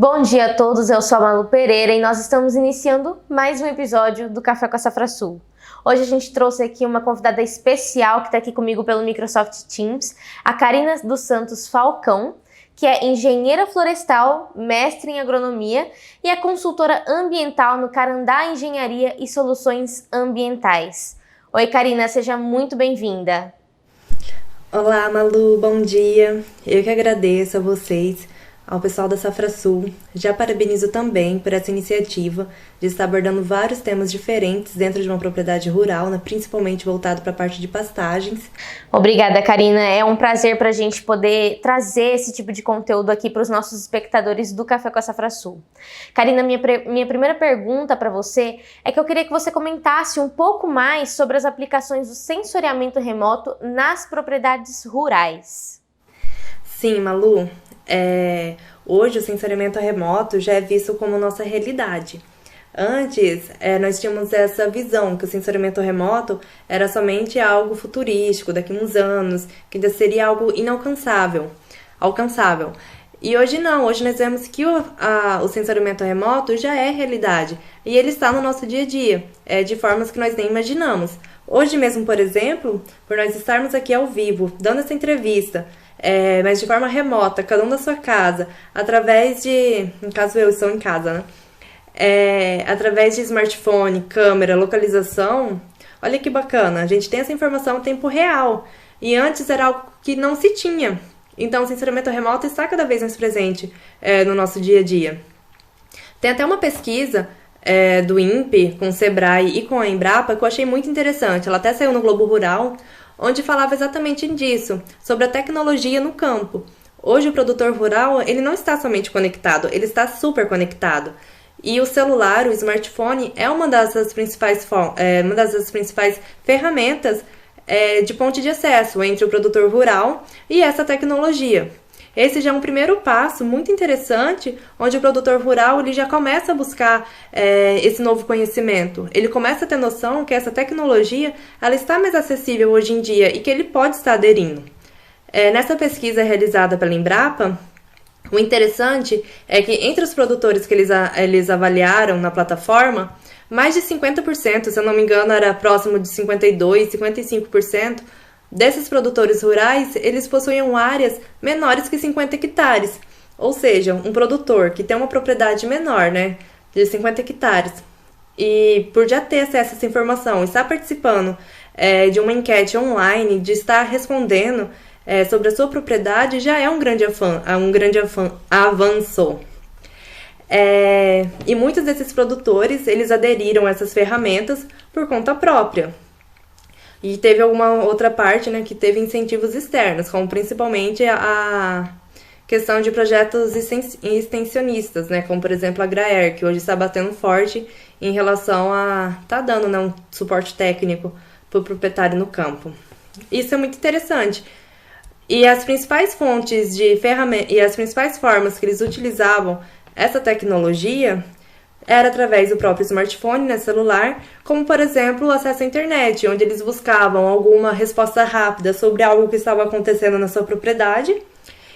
Bom dia a todos, eu sou a Malu Pereira e nós estamos iniciando mais um episódio do Café com a Safrasul. Hoje a gente trouxe aqui uma convidada especial que está aqui comigo pelo Microsoft Teams, a Karina dos Santos Falcão, que é engenheira florestal, mestre em agronomia e é consultora ambiental no Carandá Engenharia e Soluções Ambientais. Oi Karina, seja muito bem-vinda. Olá Malu, bom dia. Eu que agradeço a vocês, ao pessoal da Safrasul. Já parabenizo também por essa iniciativa de estar abordando vários temas diferentes dentro de uma propriedade rural, principalmente voltado para a parte de pastagens. Obrigada, Karina. É um prazer para a gente poder trazer esse tipo de conteúdo aqui para os nossos espectadores do Café com a Safrasul. Karina, minha primeira pergunta para você é que eu queria que você comentasse um pouco mais sobre as aplicações do sensoriamento remoto nas propriedades rurais. Sim, Malu. Hoje o sensoriamento remoto já é visto como nossa realidade. Antes, nós tínhamos essa visão que o sensoriamento remoto era somente algo futurístico, daqui a uns anos, que ainda seria algo alcançável. E hoje não, hoje nós vemos que o sensoriamento remoto já é realidade e ele está no nosso dia a dia, de formas que nós nem imaginamos. Hoje mesmo, por exemplo, por nós estarmos aqui ao vivo, dando essa entrevista, mas de forma remota, cada um da sua casa, através de, no caso eu estou em casa, né? Através de smartphone, câmera, localização, olha que bacana, a gente tem essa informação em tempo real, e antes era algo que não se tinha, então o sensoriamento remoto está cada vez mais presente no nosso dia a dia. Tem até uma pesquisa do INPE, com o Sebrae e com a Embrapa, que eu achei muito interessante, ela até saiu no Globo Rural, onde falava exatamente disso, sobre a tecnologia no campo. Hoje o produtor rural, ele não está somente conectado, ele está super conectado. E o celular, o smartphone, é uma das principais ferramentas de ponte de acesso entre o produtor rural e essa tecnologia. Esse já é um primeiro passo muito interessante, onde o produtor rural ele já começa a buscar esse novo conhecimento. Ele começa a ter noção que essa tecnologia ela está mais acessível hoje em dia e que ele pode estar aderindo. Nessa pesquisa realizada pela Embrapa, o interessante é que entre os produtores que eles avaliaram na plataforma, mais de 50%, se eu não me engano era próximo de 52%, 55%, desses produtores rurais, eles possuíam áreas menores que 50 hectares. Ou seja, um produtor que tem uma propriedade menor, de 50 hectares, e por já ter acesso a essa informação, estar participando de uma enquete online, de estar respondendo sobre a sua propriedade, já é um grande avanço. E muitos desses produtores, eles aderiram a essas ferramentas por conta própria. E teve alguma outra parte, que teve incentivos externos, como principalmente a questão de projetos extensionistas, como por exemplo a Agraer, que hoje está batendo forte em relação a dando um suporte técnico para o proprietário no campo. Isso é muito interessante. E as principais fontes de ferramentas e as principais formas que eles utilizavam essa tecnologia era através do próprio smartphone, celular, como, por exemplo, o acesso à internet, onde eles buscavam alguma resposta rápida sobre algo que estava acontecendo na sua propriedade,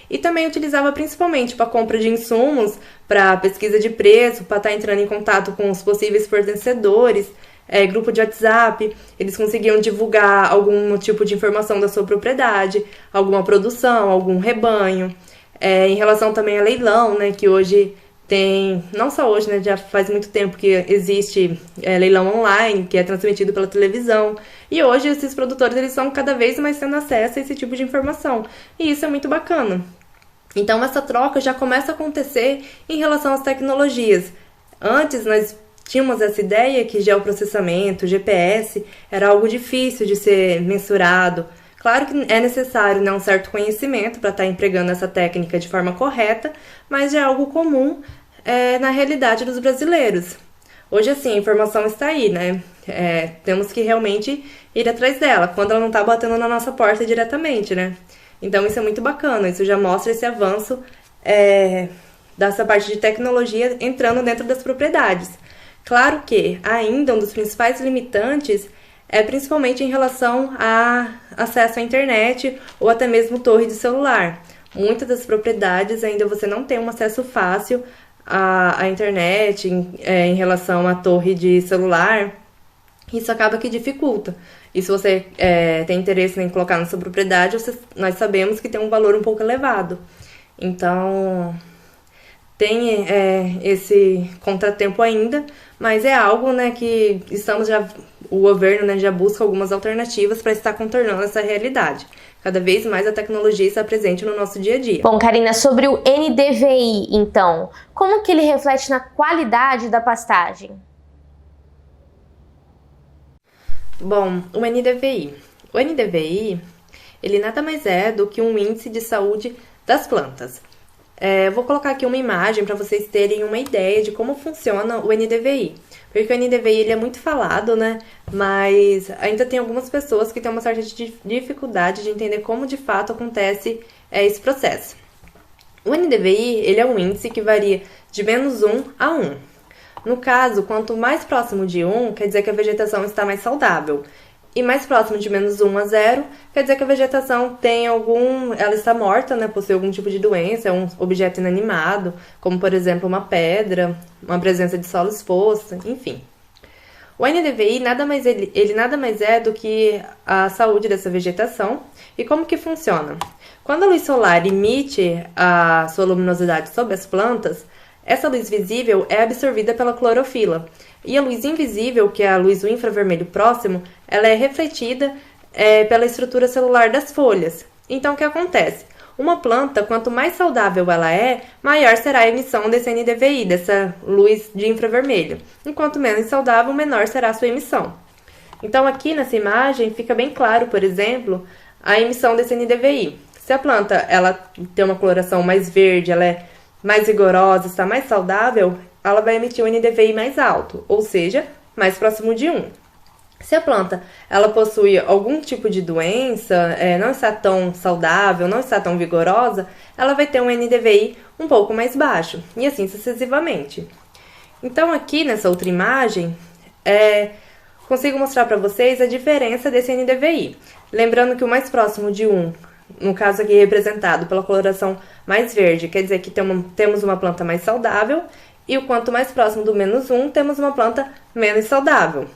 e também utilizava principalmente para compra de insumos, para pesquisa de preço, para estar entrando em contato com os possíveis fornecedores, grupo de WhatsApp, eles conseguiam divulgar algum tipo de informação da sua propriedade, alguma produção, algum rebanho, em relação também a leilão, que hoje tem, não só hoje, já faz muito tempo que existe leilão online, que é transmitido pela televisão. E hoje esses produtores eles estão cada vez mais tendo acesso a esse tipo de informação. E isso é muito bacana. Então essa troca já começa a acontecer em relação às tecnologias. Antes nós tínhamos essa ideia que geoprocessamento, GPS, era algo difícil de ser mensurado. Claro que é necessário um certo conhecimento para estar empregando essa técnica de forma correta, mas já é algo comum na realidade dos brasileiros. Hoje, assim, a informação está aí, temos que realmente ir atrás dela, quando ela não está batendo na nossa porta diretamente, Então, isso é muito bacana, isso já mostra esse avanço dessa parte de tecnologia entrando dentro das propriedades. Claro que ainda um dos principais limitantes principalmente em relação a acesso à internet ou até mesmo torre de celular. Muitas das propriedades ainda você não tem um acesso fácil a internet, em relação à torre de celular, isso acaba que dificulta. E se você tem interesse em colocar na sua propriedade, nós sabemos que tem um valor um pouco elevado. Então, tem esse contratempo ainda, mas é algo, né, que o governo, né, já busca algumas alternativas para estar contornando essa realidade. Cada vez mais a tecnologia está presente no nosso dia a dia. Bom, Karina, sobre o NDVI, então, como que ele reflete na qualidade da pastagem? Bom, o NDVI. O NDVI, ele nada mais é do que um índice de saúde das plantas. Vou colocar aqui uma imagem para vocês terem uma ideia de como funciona o NDVI. Porque o NDVI ele é muito falado, né? Mas ainda tem algumas pessoas que têm uma certa dificuldade de entender como de fato acontece esse processo. O NDVI ele é um índice que varia de -1 a 1. No caso, quanto mais próximo de 1, quer dizer que a vegetação está mais saudável. E mais próximo de -1 a 0, quer dizer que a vegetação ela está morta, né, possui algum tipo de doença, é um objeto inanimado, como por exemplo uma pedra, uma presença de solo exposto, enfim. O NDVI ele nada mais é do que a saúde dessa vegetação. E como que funciona? Quando a luz solar emite a sua luminosidade sobre as plantas, essa luz visível é absorvida pela clorofila. E a luz invisível, que é a luz do infravermelho próximo, ela é refletida pela estrutura celular das folhas. Então, o que acontece? Uma planta, quanto mais saudável ela é, maior será a emissão desse NDVI, dessa luz de infravermelho. Enquanto menos saudável, menor será a sua emissão. Então, aqui nessa imagem, fica bem claro, por exemplo, a emissão desse NDVI. Se a planta ela tem uma coloração mais verde, ela é mais vigorosa, está mais saudável, ela vai emitir um NDVI mais alto, ou seja, mais próximo de 1. Se a planta ela possui algum tipo de doença, não está tão saudável, não está tão vigorosa, ela vai ter um NDVI um pouco mais baixo, e assim sucessivamente. Então aqui nessa outra imagem, consigo mostrar para vocês a diferença desse NDVI. Lembrando que o mais próximo de 1, no caso aqui representado pela coloração mais verde, quer dizer que temos uma planta mais saudável, e o quanto mais próximo do -1, temos uma planta menos saudável.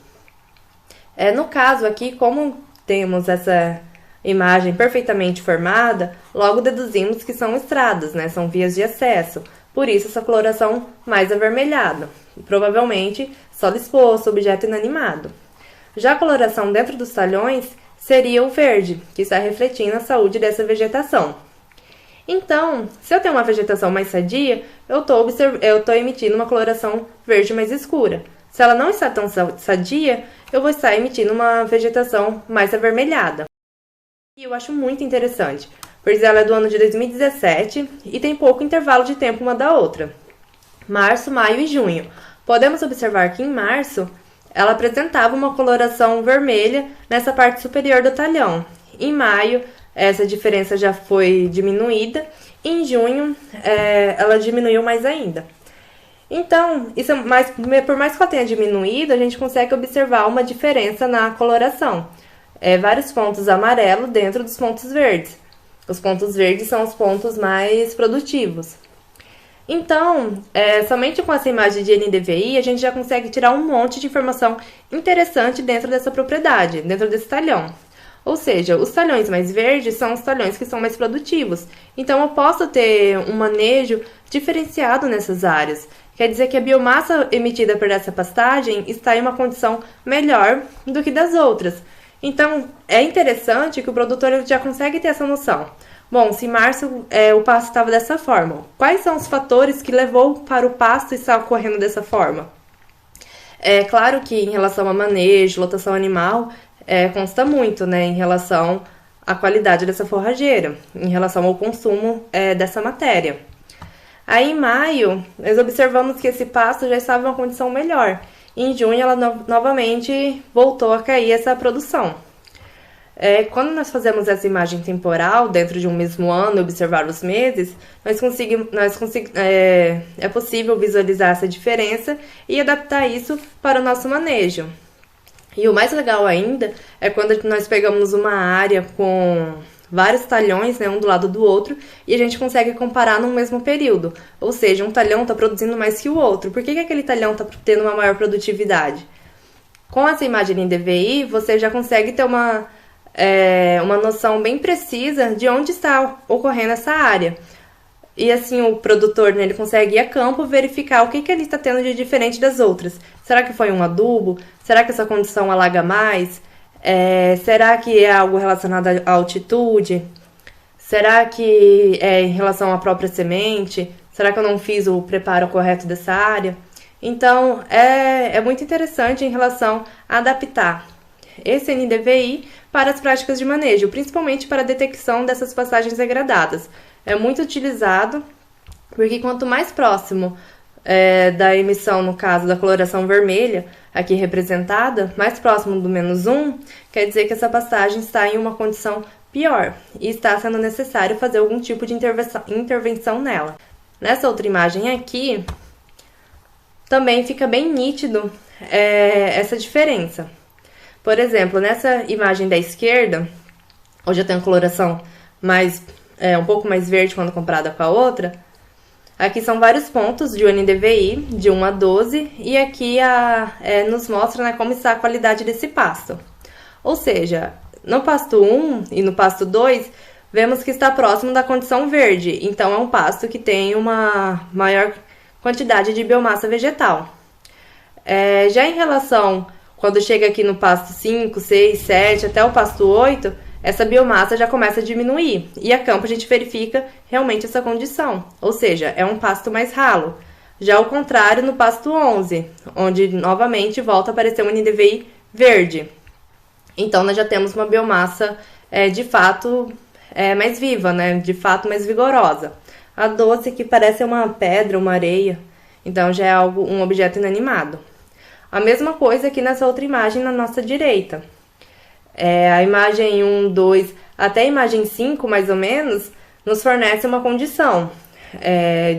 No caso aqui, como temos essa imagem perfeitamente formada, logo deduzimos que são estradas, né? São vias de acesso. Por isso, essa coloração mais avermelhada. Provavelmente, solo exposto, objeto inanimado. Já a coloração dentro dos talhões seria o verde, que está refletindo a saúde dessa vegetação. Então, se eu tenho uma vegetação mais sadia, eu estou emitindo uma coloração verde mais escura. Se ela não está tão sadia, eu vou estar emitindo uma vegetação mais avermelhada. E eu acho muito interessante, pois ela é do ano de 2017 e tem pouco intervalo de tempo uma da outra. Março, maio e junho. Podemos observar que em março, ela apresentava uma coloração vermelha nessa parte superior do talhão. Em maio, essa diferença já foi diminuída. Em junho, ela diminuiu mais ainda. Então, por mais que ela tenha diminuído, a gente consegue observar uma diferença na coloração. Vários pontos amarelos dentro dos pontos verdes. Os pontos verdes são os pontos mais produtivos. Então, somente com essa imagem de NDVI, a gente já consegue tirar um monte de informação interessante dentro dessa propriedade, dentro desse talhão. Ou seja, os talhões mais verdes são os talhões que são mais produtivos. Então, eu posso ter um manejo diferenciado nessas áreas. Quer dizer que a biomassa emitida por essa pastagem está em uma condição melhor do que das outras. Então, é interessante que o produtor já consegue ter essa noção. Bom, se em março o pasto estava dessa forma, quais são os fatores que levou para o pasto estar ocorrendo dessa forma? É claro que em relação a manejo, lotação animal, consta muito, né, em relação à qualidade dessa forrageira, em relação ao consumo dessa matéria. Aí, em maio, nós observamos que esse pasto já estava em uma condição melhor. Em junho, ela novamente voltou a cair essa produção. Quando nós fazemos essa imagem temporal, dentro de um mesmo ano, observar os meses, é possível visualizar essa diferença e adaptar isso para o nosso manejo. E o mais legal ainda é quando nós pegamos uma área com vários talhões, né, um do lado do outro, e a gente consegue comparar num mesmo período. Ou seja, um talhão está produzindo mais que o outro. Por que aquele talhão está tendo uma maior produtividade? Com essa imagem em DVI, você já consegue ter uma noção bem precisa de onde está ocorrendo essa área. E assim o produtor, né, ele consegue ir a campo verificar o que ele está tendo de diferente das outras. Será que foi um adubo? Será que essa condição alaga mais? Será que é algo relacionado à altitude? Será que é em relação à própria semente? Será que eu não fiz o preparo correto dessa área? Então, é muito interessante em relação a adaptar esse NDVI para as práticas de manejo, principalmente para a detecção dessas passagens degradadas. É muito utilizado porque quanto mais próximo da emissão, no caso da coloração vermelha, aqui representada, mais próximo do -1, quer dizer que essa pastagem está em uma condição pior e está sendo necessário fazer algum tipo de intervenção nela. Nessa outra imagem aqui, também fica bem nítido essa diferença. Por exemplo, nessa imagem da esquerda, onde eu tenho a coloração um pouco mais verde quando comparada com a outra, aqui são vários pontos de NDVI, de 1 a 12, e aqui nos mostra, né, como está a qualidade desse pasto. Ou seja, no pasto 1 e no pasto 2, vemos que está próximo da condição verde, então é um pasto que tem uma maior quantidade de biomassa vegetal. Já em relação, quando chega aqui no pasto 5, 6, 7, até o pasto 8, essa biomassa já começa a diminuir, e a campo a gente verifica realmente essa condição, ou seja, é um pasto mais ralo. Já ao contrário no pasto 11, onde novamente volta a aparecer um NDVI verde. Então nós já temos uma biomassa de fato mais viva, né? De fato mais vigorosa. A 12 que parece uma pedra, uma areia, então já é um objeto inanimado. A mesma coisa aqui nessa outra imagem na nossa direita. A imagem 1, 2, até a imagem 5, mais ou menos, nos fornece uma condição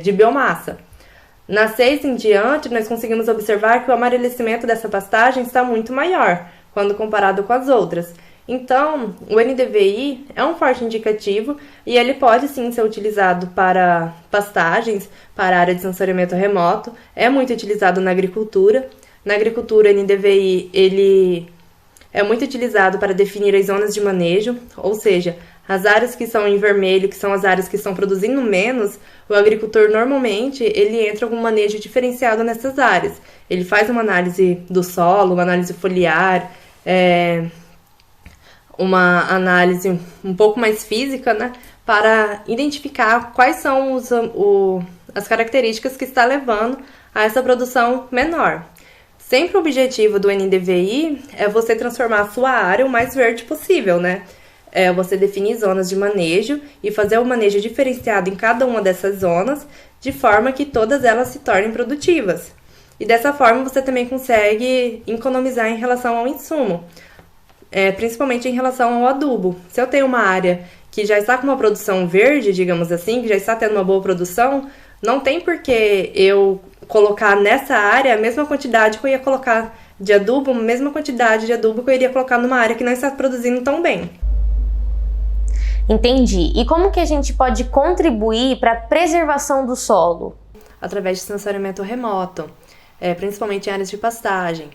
de biomassa. Na 6 em diante, nós conseguimos observar que o amarelecimento dessa pastagem está muito maior, quando comparado com as outras. Então, o NDVI é um forte indicativo e ele pode sim ser utilizado para pastagens, para a área de sensoriamento remoto, é muito utilizado na agricultura. Na agricultura, o NDVI ele é muito utilizado para definir as zonas de manejo, ou seja, as áreas que são em vermelho, que são as áreas que estão produzindo menos, o agricultor normalmente ele entra com um manejo diferenciado nessas áreas. Ele faz uma análise do solo, uma análise foliar, uma análise um pouco mais física, né, para identificar quais são as características que está levando a essa produção menor. Sempre o objetivo do NDVI é você transformar a sua área o mais verde possível, né? Você definir zonas de manejo e fazer o manejo diferenciado em cada uma dessas zonas, de forma que todas elas se tornem produtivas. E dessa forma você também consegue economizar em relação ao insumo, principalmente em relação ao adubo. Se eu tenho uma área que já está com uma produção verde, digamos assim, que já está tendo uma boa produção, não tem por que eu colocar nessa área a mesma quantidade que eu ia colocar de adubo, a mesma quantidade de adubo que eu iria colocar numa área que não está produzindo tão bem. Entendi. E como que a gente pode contribuir para a preservação do solo? Através de sensoriamento remoto, principalmente em áreas de pastagem,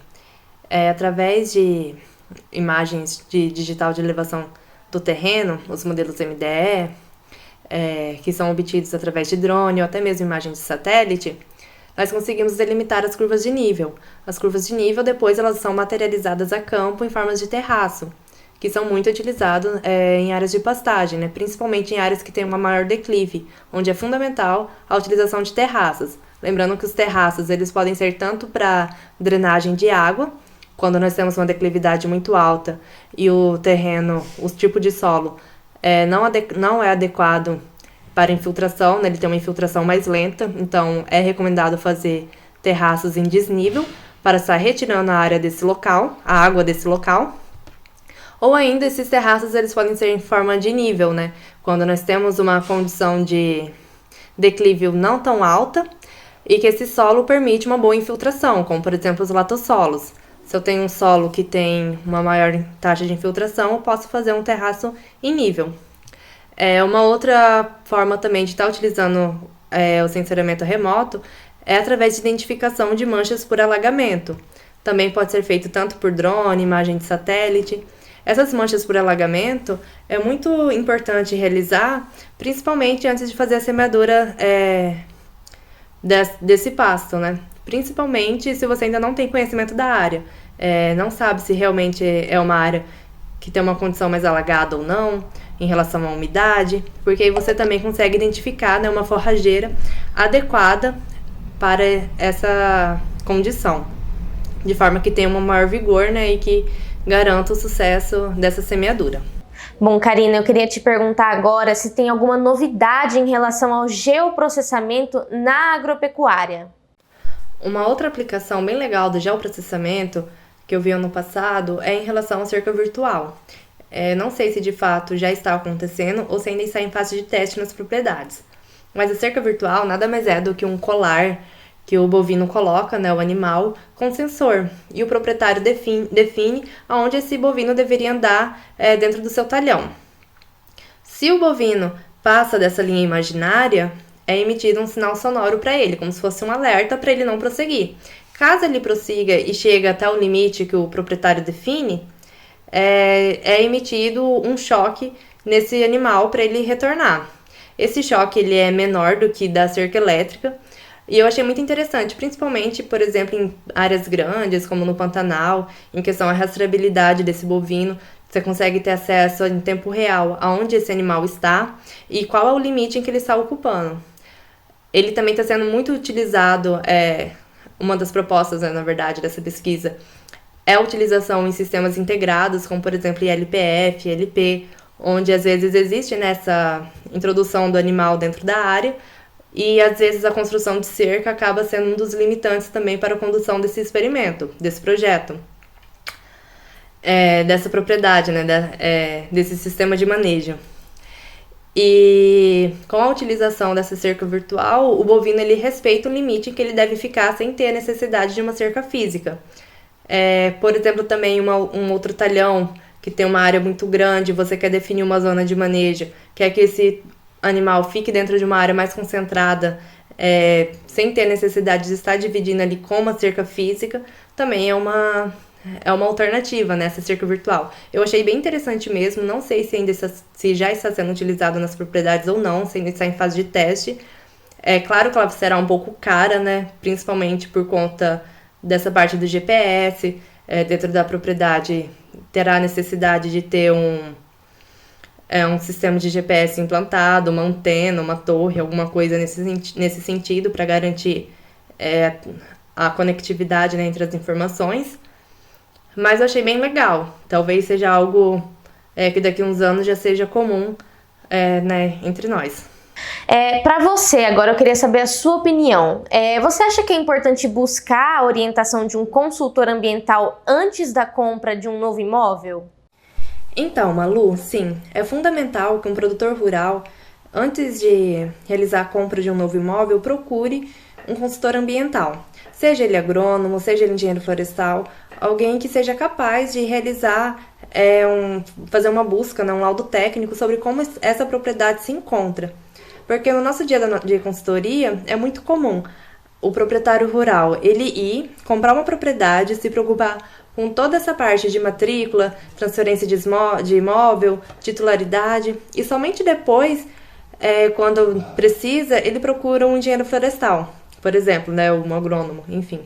através de imagens de digital de elevação do terreno, os modelos MDE, que são obtidos através de drone ou até mesmo imagens de satélite, nós conseguimos delimitar as curvas de nível. As curvas de nível, depois, elas são materializadas a campo em formas de terraço, que são muito utilizados em áreas de pastagem, né? Principalmente em áreas que têm uma maior declive, onde é fundamental a utilização de terraços. Lembrando que os terraços eles podem ser tanto para drenagem de água, quando nós temos uma declividade muito alta e o terreno, o tipo de solo não é adequado para infiltração, né? Ele tem uma infiltração mais lenta, então é recomendado fazer terraços em desnível para estar retirando a área desse local, a água desse local. Ou ainda esses terraços eles podem ser em forma de nível, né? Quando nós temos uma condição de declive não tão alta e que esse solo permite uma boa infiltração, como por exemplo os latossolos. Se eu tenho um solo que tem uma maior taxa de infiltração, eu posso fazer um terraço em nível. Uma outra forma também de estar utilizando o sensoriamento remoto é através de identificação de manchas por alagamento. Também pode ser feito tanto por drone, imagem de satélite. Essas manchas por alagamento é muito importante realizar, principalmente antes de fazer a semeadura desse pasto, né? Principalmente se você ainda não tem conhecimento da área, não sabe se realmente é uma área que tem uma condição mais alagada ou não, em relação à umidade, porque aí você também consegue identificar, né, uma forrageira adequada para essa condição, de forma que tenha um maior vigor, né, e que garanta o sucesso dessa semeadura. Bom, Karina, eu queria te perguntar agora se tem alguma novidade em relação ao geoprocessamento na agropecuária. Uma outra aplicação bem legal do geoprocessamento que eu vi ano passado é em relação à cerca virtual. Não sei se de fato já está acontecendo ou se ainda está em fase de teste nas propriedades. Mas a cerca virtual nada mais é do que um colar que o bovino coloca, né, o animal, com sensor. E o proprietário define aonde esse bovino deveria andar dentro do seu talhão. Se o bovino passa dessa linha imaginária, é emitido um sinal sonoro para ele, como se fosse um alerta para ele não prosseguir. Caso ele prossiga e chegue até o limite que o proprietário define, é emitido um choque nesse animal para ele retornar. Esse choque ele é menor do que da cerca elétrica e eu achei muito interessante, principalmente, por exemplo, em áreas grandes, como no Pantanal, em questão à rastreabilidade desse bovino. Você consegue ter acesso em tempo real aonde esse animal está e qual é o limite em que ele está ocupando. Ele também está sendo muito utilizado, uma das propostas, né, na verdade, dessa pesquisa, é a utilização em sistemas integrados, como, por exemplo, ILPF, ILP, onde às vezes existe nessa introdução do animal dentro da área e às vezes a construção de cerca acaba sendo um dos limitantes também para a condução desse experimento, desse projeto, dessa propriedade, né, desse sistema de manejo. E com a utilização dessa cerca virtual, o bovino ele respeita o limite que ele deve ficar sem ter a necessidade de uma cerca física. Por exemplo, também um outro talhão que tem uma área muito grande, você quer definir uma zona de manejo, quer que esse animal fique dentro de uma área mais concentrada, sem ter necessidade de estar dividindo ali com uma cerca física, também é uma alternativa, né, essa cerca virtual. Eu achei bem interessante mesmo, não sei se já está sendo utilizado nas propriedades ou não, se ainda está em fase de teste. É claro que ela será um pouco cara, né, principalmente por conta dessa parte do GPS, dentro da propriedade terá a necessidade de ter um sistema de GPS implantado, uma antena, uma torre, alguma coisa nesse sentido para garantir a conectividade, né, entre as informações. Mas eu achei bem legal. Talvez seja algo que daqui a uns anos já seja comum, né, entre nós. Para você, agora eu queria saber a sua opinião. Você acha que é importante buscar a orientação de um consultor ambiental antes da compra de um novo imóvel? Então, Malu, sim, é fundamental que um produtor rural, antes de realizar a compra de um novo imóvel, procure um consultor ambiental. Seja ele agrônomo, seja ele engenheiro florestal, alguém que seja capaz de realizar, fazer uma busca, né, um laudo técnico sobre como essa propriedade se encontra. Porque no nosso dia de consultoria é muito comum o proprietário rural ele ir comprar uma propriedade, se preocupar com toda essa parte de matrícula, transferência de imóvel, titularidade, e somente depois, quando precisa, ele procura um engenheiro florestal, por exemplo, né, um agrônomo, enfim.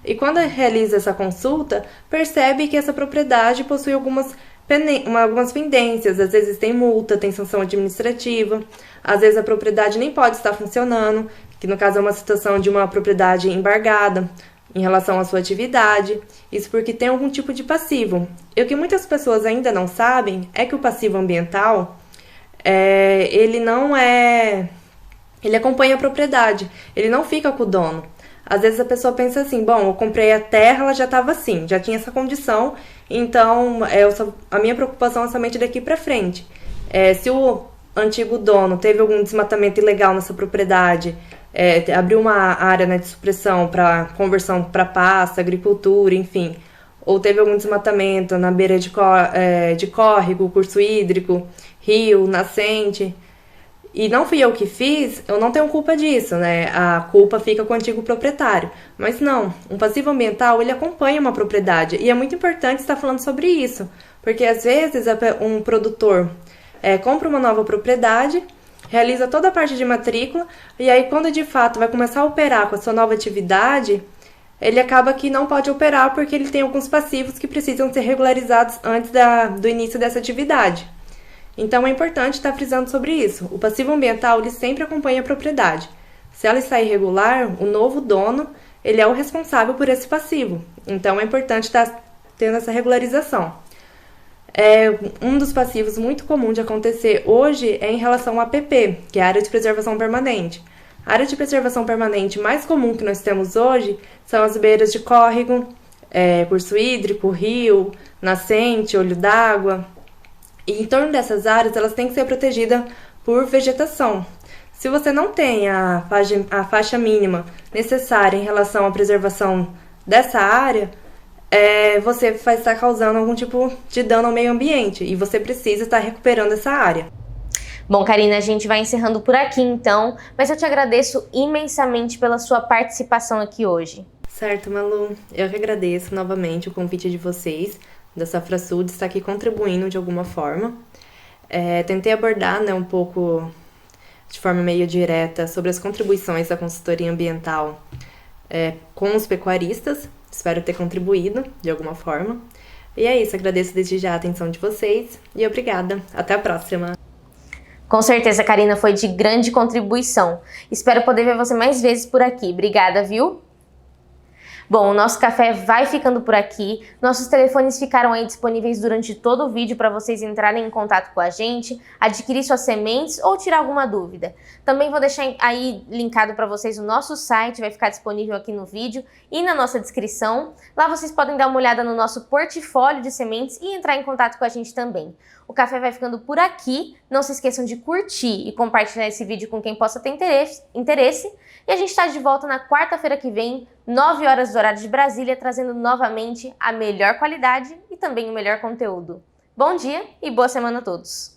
E quando realiza essa consulta, percebe que essa propriedade possui algumas pendências, às vezes tem multa, tem sanção administrativa, às vezes a propriedade nem pode estar funcionando, que no caso é uma situação de uma propriedade embargada em relação à sua atividade, isso porque tem algum tipo de passivo. E o que muitas pessoas ainda não sabem é que o passivo ambiental, ele acompanha a propriedade, ele não fica com o dono. Às vezes a pessoa pensa assim, bom, eu comprei a terra, ela já estava assim, já tinha essa condição, então a minha preocupação é somente daqui para frente. Se o antigo dono teve algum desmatamento ilegal nessa propriedade, abriu uma área, né, de supressão para conversão para pasto, agricultura, enfim, ou teve algum desmatamento na beira de córrego, curso hídrico, rio, nascente, e não fui eu que fiz, eu não tenho culpa disso, né? A culpa fica com o antigo proprietário. Mas não, um passivo ambiental, ele acompanha uma propriedade. E é muito importante estar falando sobre isso. Porque às vezes um produtor compra uma nova propriedade, realiza toda a parte de matrícula, e aí quando de fato vai começar a operar com a sua nova atividade, ele acaba que não pode operar porque ele tem alguns passivos que precisam ser regularizados antes do início dessa atividade. Então é importante estar frisando sobre isso. O passivo ambiental, ele sempre acompanha a propriedade. Se ela está irregular, o novo dono, ele é o responsável por esse passivo. Então é importante estar tendo essa regularização. Um dos passivos muito comum de acontecer hoje é em relação ao APP, que é a Área de Preservação Permanente. A área de preservação permanente mais comum que nós temos hoje são as beiras de córrego, curso hídrico, rio, nascente, olho d'água. E em torno dessas áreas, elas têm que ser protegidas por vegetação. Se você não tem a faixa mínima necessária em relação à preservação dessa área, você vai estar causando algum tipo de dano ao meio ambiente e você precisa estar recuperando essa área. Bom, Karina, a gente vai encerrando por aqui então, mas eu te agradeço imensamente pela sua participação aqui hoje. Certo, Malu. Eu que agradeço novamente o convite de vocês, da Safrasul, de estar aqui contribuindo de alguma forma. Tentei abordar um pouco de forma meio direta sobre as contribuições da consultoria ambiental com os pecuaristas. Espero ter contribuído de alguma forma. E é isso, agradeço desde já a atenção de vocês e obrigada. Até a próxima. Com certeza, Karina, foi de grande contribuição. Espero poder ver você mais vezes por aqui. Obrigada, viu? Bom, o nosso café vai ficando por aqui. Nossos telefones ficaram aí disponíveis durante todo o vídeo para vocês entrarem em contato com a gente, adquirir suas sementes ou tirar alguma dúvida. Também vou deixar aí linkado para vocês o nosso site, vai ficar disponível aqui no vídeo e na nossa descrição. Lá vocês podem dar uma olhada no nosso portfólio de sementes e entrar em contato com a gente também. O café vai ficando por aqui. Não se esqueçam de curtir e compartilhar esse vídeo com quem possa ter interesse. E a gente está de volta na quarta-feira que vem, 9 horas do horário de Brasília, trazendo novamente a melhor qualidade e também o melhor conteúdo. Bom dia e boa semana a todos!